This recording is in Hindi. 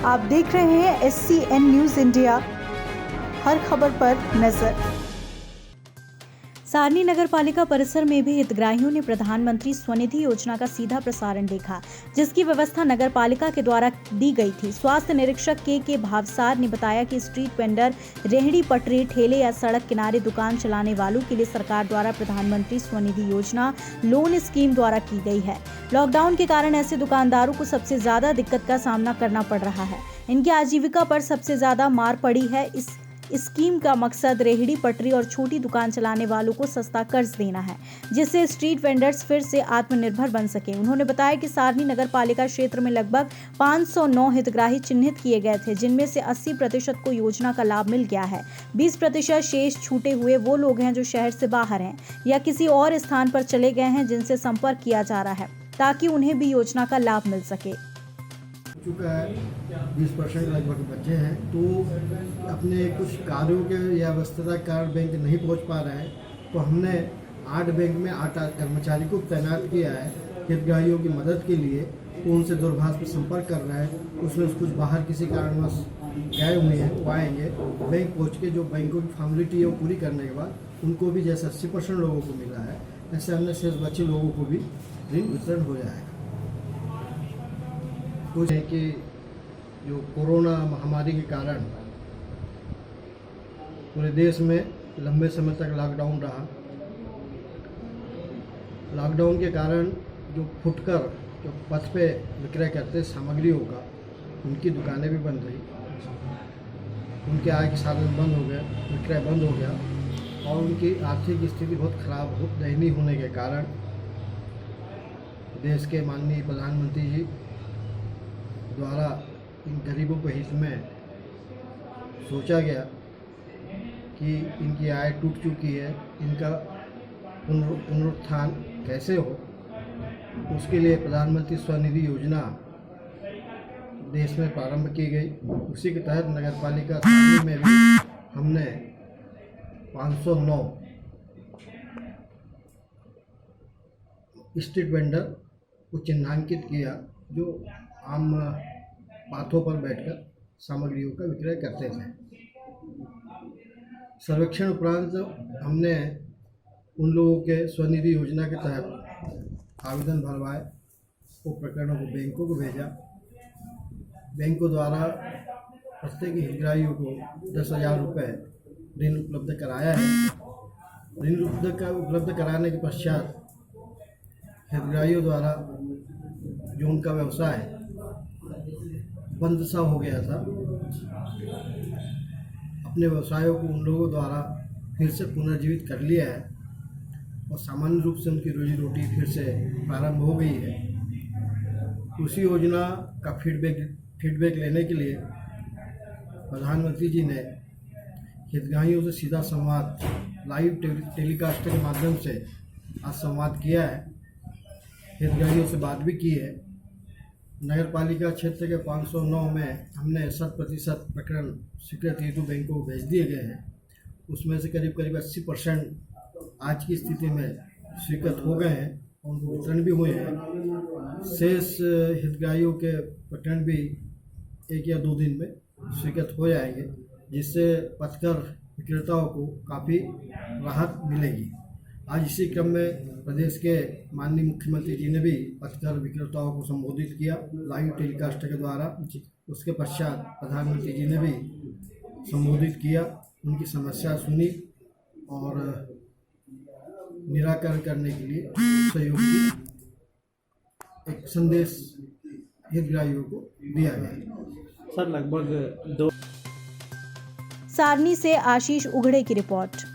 आप देख रहे हैं SCN न्यूज़ इंडिया, हर खबर पर नजर। सारनी नगर पालिका परिसर में भी हितग्राहियों ने प्रधानमंत्री स्वनिधि योजना का सीधा प्रसारण देखा, जिसकी व्यवस्था नगर पालिका के द्वारा दी गई थी। स्वास्थ्य निरीक्षक के भावसार ने बताया कि स्ट्रीट वेंडर, रेहड़ी पटरी, ठेले या सड़क किनारे दुकान चलाने वालों के लिए सरकार द्वारा प्रधानमंत्री स्वनिधि योजना लोन स्कीम द्वारा की गई है। लॉकडाउन के कारण ऐसे दुकानदारों को सबसे ज्यादा दिक्कत का सामना करना पड़ रहा है। इनकी आजीविका पर सबसे ज्यादा मार पड़ी है। इस स्कीम का मकसद रेहड़ी पटरी और छोटी दुकान चलाने वालों को सस्ता कर्ज देना है, जिससे स्ट्रीट वेंडर्स फिर से आत्मनिर्भर बन सके। उन्होंने बताया कि सारनी नगर पालिका क्षेत्र में लगभग 509 हितग्राही चिन्हित किए गए थे, जिनमें से 80% को योजना का लाभ मिल गया है। 20% शेष छूटे हुए वो लोग हैं जो शहर से बाहर हैं या किसी और स्थान पर चले गए हैं, जिनसे संपर्क किया जा रहा है ताकि उन्हें भी योजना का लाभ मिल सके। चुका है 20% लगभग बच्चे हैं, तो अपने कुछ कार्यों के या व्यस्तता के कारण बैंक नहीं पहुंच पा रहे हैं, तो हमने 8 बैंक में 8 कर्मचारी को तैनात किया है हितग्राहियों की मदद के लिए। तो उनसे दूरभाष पर संपर्क कर रहे हैं। उसमें कुछ बाहर किसी कारणवश गए हुए हैं, वो आएंगे, बैंक पहुँच के जो बैंकों की फॉर्मेलिटी है वो पूरी करने के बाद उनको भी जैसे 80% लोगों को मिला है, ऐसे अन्य शेष बच्चे लोगों को भी ऋण वितरण हो जाएगा। कुछ है कि जो कोरोना महामारी के कारण पूरे देश में लंबे समय तक लॉकडाउन रहा। लॉकडाउन के कारण जो फुटकर जो पथ पे विक्रय करते सामग्रियों का, उनकी दुकानें भी बंद रही, उनके आय के साधन बंद हो गए, विक्रय बंद हो गया और उनकी आर्थिक स्थिति बहुत खराब दयनीय होने के कारण देश के माननीय प्रधानमंत्री जी द्वारा इन गरीबों के हित में सोचा गया कि इनकी आय टूट चुकी है, इनका पुनरुत्थान कैसे हो। उसके लिए प्रधानमंत्री स्वनिधि योजना देश में प्रारंभ की गई। उसी के तहत नगर पालिका सारनी में भी हमने 509 स्ट्रीट वेंडर को चिन्हांकित किया, जो आम पाथों पर बैठकर सामग्रियों का विक्रय करते थे। सर्वेक्षण उपरांत हमने उन लोगों के स्वनिधि योजना के तहत आवेदन भरवाए, वो प्रकरणों को बैंकों को भेजा। बैंकों द्वारा प्रत्येक हितग्राहियों को 10,000 रुपये ऋण उपलब्ध कराया है। ऋण उपलब्ध कराने के पश्चात हितग्राहियों द्वारा जो उनका व्यवसाय बंद सा हो गया था, अपने व्यवसायों को उन लोगों द्वारा फिर से पुनर्जीवित कर लिया है और सामान्य रूप से उनकी रोजी रोटी फिर से प्रारंभ हो गई है। उसी योजना का फीडबैक लेने के लिए प्रधानमंत्री जी ने हितग्राहियों से सीधा संवाद लाइव टेलीकास्ट के माध्यम से आज संवाद किया है। हितग्राहियों से बात भी की है। नगर पालिका क्षेत्र के 509 में हमने 100% प्रकरण स्वीकृत हेतु बैंकों को भेज दिए गए हैं। उसमें से करीब 80% आज की स्थिति में स्वीकृत हो गए हैं और उनको वितरण भी हुए हैं। शेष हितग्राहियों के प्रकरण भी 1 या 2 दिन में स्वीकृत हो जाएंगे, जिससे पथकर विक्रेताओं को काफ़ी राहत मिलेगी। आज इसी क्रम में प्रदेश के माननीय मुख्यमंत्री जी ने भी पथकर विक्रेताओं को संबोधित किया लाइव टेलीकास्ट के द्वारा। उसके पश्चात प्रधानमंत्री जी ने भी संबोधित किया, उनकी समस्या सुनी और निराकरण करने के लिए सहयोग की एक संदेश हितग्राहियों को दिया गया। सर, लगभग 2 सारनी से आशीष उघड़े की रिपोर्ट।